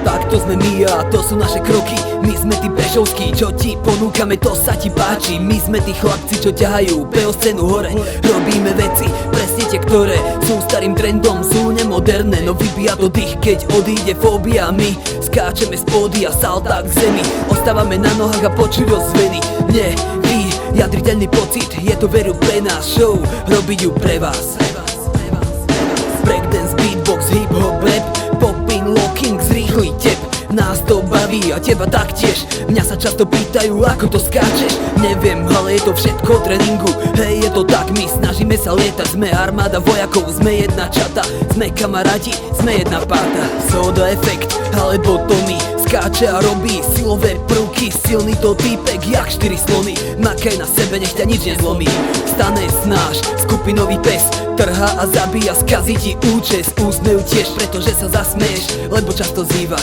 Takto sme my a to sú naše kroky. My sme tí Prešovskí, čo ti ponúkame, to sa ti páči. My sme tí chlapci, čo ťahajú PO scénu hore. Robíme veci, presne tie, ktoré sú starým trendom, sú nemoderné. No vybíja to dých, keď odíde fóbia. My skáčeme z pódia, salta k zemi. Ostávame na nohách a počuť ozveny. Nie, vy, jadriteľný pocit, je to veru pre nás show, robiť ju pre vás. Breakdance, beatbox, hip-hop, rap, popping, locking, zrýchli tep. Nás to baví a teba taktiež. Mňa sa často pýtajú, ako to skáčeš. Neviem, ale je to všetko o tréningu. Hej, je to tak, my snažíme sa lietať. Sme armáda vojakov, sme jedna čata. Sme kamaráti, sme jedna páta. Soda efekt, alebo Tommy skáče a robí silové prvky. Silný to týpek, jak 4 slony. Makaj na sebe, nech ťa nič nezlomí. Stane snáš, skupinový pes, trhá a zabíja, skazí ti účes. Úsmev tiež, pretože sa zasmeješ, lebo často zýva.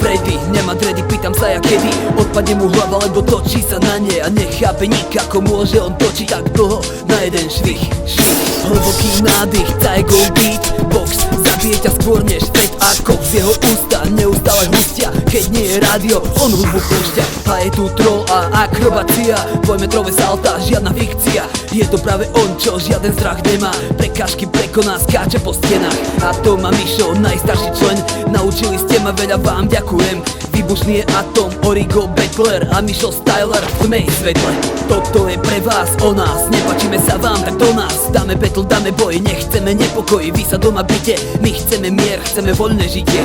Freddy nemá dredy, pýtam sa ja kedy odpadne mu hlava, lebo točí sa na nej a nechápe nik, ako môže on točiť tak dlho na jeden švih. Hlboký nádych, Cajgo beat, box zabije ťa skôr než Fred a Cox. Jeho ústa neustále hustia, keď nie je rádio, on hudbu púšťa. A je tu troll a akrobácia, dvojmetrové salta, žiadna fikcia. Je to práve on, čo žiaden strach nemá, prekážky prekoná, skáče po stenách. A to má Mišo, najstarší člen, naučili ste ma veľa, vám ďakujem. Výbušný je Atom, Origo, Battler a Mišo Styler v tmej svetle. Toto je pre vás, o nás, nepačíme sa vám, tak do nás. Dáme battle, dáme boj, nechceme nepokoj, vy sa doma byte, my chceme mier, chceme voľné žitie.